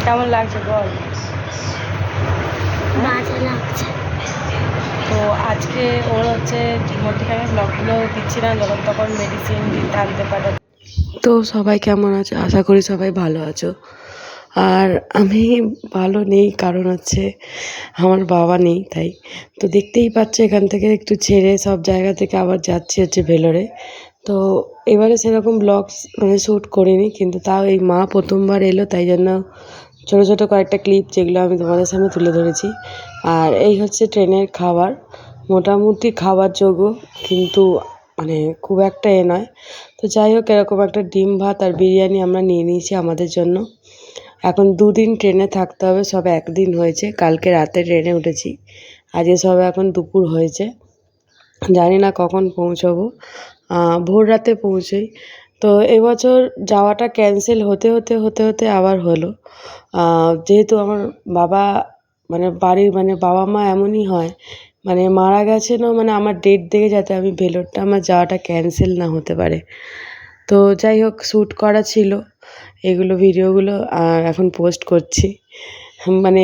কেমন লাগছে বল? বাজে লাগছে। তো আজকে ওর হচ্ছে মধ্যখানে ব্লগগুলো দিচ্ছি না, যখন তখন মেডিসিন দিতে আনতে পারে। তো সবাই কেমন আছে? আশা করি সবাই ভালো আছো। আর আমি ভালো নেই, কারণ হচ্ছে আমার বাবা নেই, তাই তো দেখতেই পাচ্ছে এখান থেকে একটু ছেড়ে সব জায়গা থেকে আবার যাচ্ছি হচ্ছে ভেলোরে। তো এবারে সেরকম ব্লগ মানে শ্যুট করিনি, কিন্তু তাও এই মা প্রথমবার এলো, তাই জন্য ছোটো ছোটো কয়েকটা ক্লিপ যেগুলো আমি তোমাদের সামনে তুলে ধরেছি। আর এই হচ্ছে ট্রেনের খাবার, মোটামুটি খাবার যোগ্য, কিন্তু মানে খুব একটা নয়। তো যাই হোক, এরকম একটা ডিম ভাত আর বিরিয়ানি আমরা নিয়ে নিয়েছি আমাদের জন্য। এখন 2 দিন ট্রেনে থাকতে হবে, সব একদিন হয়েছে, কালকে রাতে ট্রেনে উঠেছি, আজকে সব এখন দুপুর হয়েছে, জানি না কখন পৌঁছবো। ভোর রাতে পৌঁছোই। তো এবছর যাওয়াটা ক্যান্সেল হতে হতে হতে হতে আবার হলো। যেহেতু আমার বাবা মানে বাড়ির মানে বাবা মা এমনই হয়, মানে মারা গেছেনও, মানে আমার ডেট দেখে যাতে আমি ভেলোরটা আমার যাওয়াটা ক্যান্সেল না হতে পারে। তো যাই হোক, শ্যুট করা ছিল এগুলো, ভিডিওগুলো আর এখন পোস্ট করছি। মানে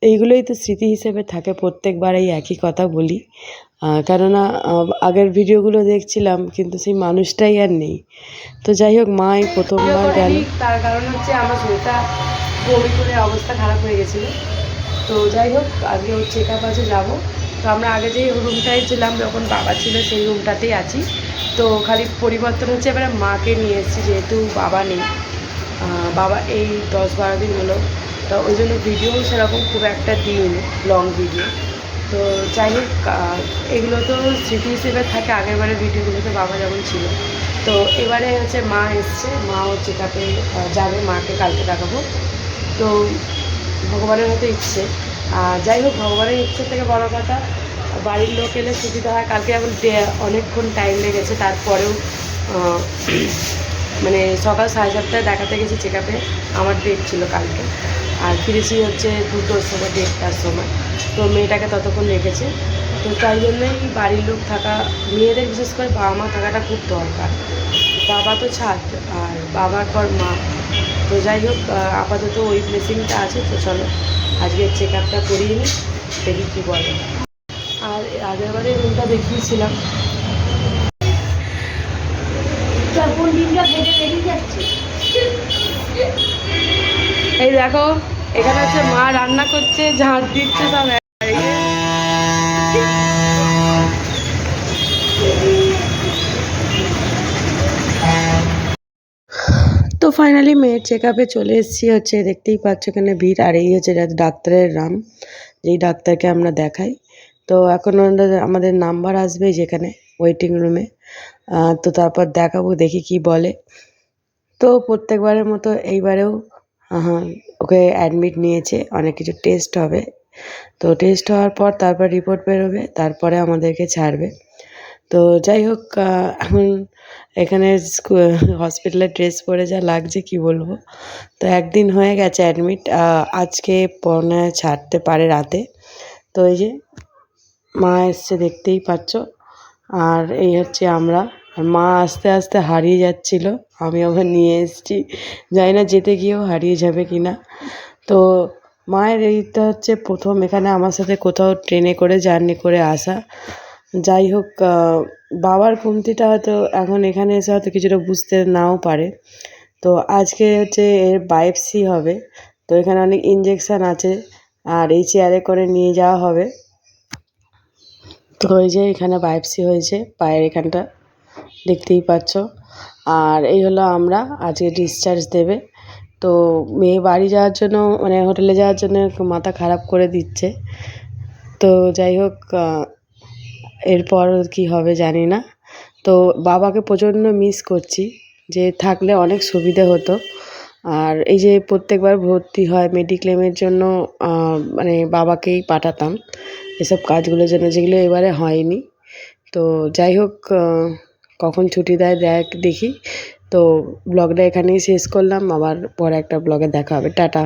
এইগুলোই তো স্মৃতি হিসেবে থাকে, প্রত্যেকবার এই একই কথা বলি। কেননা আগের ভিডিওগুলো দেখছিলাম, কিন্তু সেই মানুষটাই আর নেই। তো যাই হোক, মা এই প্রথমবার গেল, তার কারণ হচ্ছে আমার শরীরটা বমি করে অবস্থা খারাপ হয়ে গেছিলো। তো যাই হোক, আজকে ওর চেক আপ আছে, যাবো। তো আমরা আগে যেই রুমটায় ছিলাম যখন বাবা ছিল, সেই রুমটাতেই আছি। তো খালি পরিবর্তন হচ্ছে, এবারে মাকে নিয়ে এসেছি, যেহেতু বাবা নেই। বাবা এই 10-12 দিন হলো, তো ওই জন্য ভিডিও সেরকম খুব একটা দিইনি, লং ভিডিও। তো যাই হোক, এগুলো তো স্মৃতি হিসেবে থাকে, আগেরবারে ভিডিওগুলোতে বাবা যেমন ছিল। তো এবারে হচ্ছে মা এসছে, মাও চেক আপে যাবে, মাকে কালকে দেখাবো। তো ভগবানের হয়তো ইচ্ছে, যাই হোক, ভগবানের ইচ্ছের থেকে বড় কথা বাড়ির লোক এলে সুবিধা হয়। কালকে এখন অনেকক্ষণ টাইম লেগেছে, তারপরেও মানে সকাল 7:30টায় দেখাতে গেছি চেক আপে, আমার ডেট ছিল কালকে, আর ফিরেছি হচ্ছে 2টোর সময়, 1:30টার সময়। তো মেয়েটাকে ততক্ষণ রেখেছে। তো তাই জন্যই বাড়ির লোক থাকা, মেয়েদের বিশেষ করে বাবা মা থাকাটা খুব দরকার। বাবা তো ছাড়, আর বাবার পর মা। তো যাই হোক, আপাতত ওই ব্লেসিংটা আছে। তো চলো আজকে চেক আপটা করিয়ে নিই, দেখি কী বলে। আর আগেরবারে রুমটা দেখিয়েছিলাম, কোন ডিমটা ফেটে বেরিয়ে যাচ্ছে। এই দেখো, এখানে হচ্ছে মা রান্না করছে, ঝাঁট দিচ্ছে সব। তো ফাইনালি মেয়ের চেক আপে চলে এসেছি, হচ্ছে দেখতেই পাচ্ছ এখানে ভিড়। আর এই হচ্ছে ডাক্তারের নাম, যেই ডাক্তারকে আমরা দেখাই। তো এখন আমাদের নাম্বার আসবে যেখানে ওয়েটিং রুমে, তো তারপর দেখাবো, দেখি কি বলে। তো প্রত্যেকবারের মতো এইবারেও ওকে অ্যাডমিট নিয়েছে, অনেক কিছু টেস্ট হবে। তো টেস্ট হওয়ার পর তারপর রিপোর্ট বেরোবে, তারপরে আমাদেরকে ছাড়বে। তো যাই হোক, এখন এখানে হসপিটালের ড্রেস পরে যা লাগছে কি বলবো। তো একদিন হয়ে গেছে অ্যাডমিট, আজকে পৌনে ছাড়তে পারে রাতে। তো এই যে মা এসছে, দেখতেই পাচ্ছ। আর এই হচ্ছে আমরা, আর মা আস্তে আস্তে হারিয়ে যাচ্ছিল, আমি আবার নিয়ে এসেছি, জানি না যেতে গিয়েও হারিয়ে যাবে কি না। তো মায়ের এইটা হচ্ছে প্রথম এখানে আমার সাথে কোথাও ট্রেনে করে জার্নি করে আসা। যাই হোক, বাবার কমতিটা হয়তো এখন এখানে এসে হয়তো কিছুটা বুঝতে নাও পারে। তো আজকে হচ্ছে এর বায়োপসি হবে, তো এখানে অনেক ইঞ্জেকশান আছে, আর এই চেয়ারে করে নিয়ে যাওয়া হবে। তো ওই যে এখানে বায়োপসি হয়েছে পায়ের এখানটা, দেখতেই পাচ্ছ। আর এই হলো আমরা, আজকে ডিসচার্জ দেবে। তো মেয়ে বাড়ি যাওয়ার জন্য মানে হোটেলে যাওয়ার জন্য মাথা খারাপ করে দিচ্ছে। তো যাই হোক, এরপর কী হবে জানি না। তো বাবাকে প্রচণ্ড মিস করছি, যে থাকলে অনেক সুবিধে হতো। আর এই যে প্রত্যেকবার ভর্তি হয় মেডিক্লেমের জন্য, মানে বাবাকেই পাঠাতাম এসব কাজগুলোর জন্য, যেগুলো এবারে হয়নি। তো যাই হোক, কখন ছুটি দেয় দেখি। তো ব্লগটা এখানেই শেষ করলাম, আবার পরে একটা ব্লগে দেখা হবে, টাটা।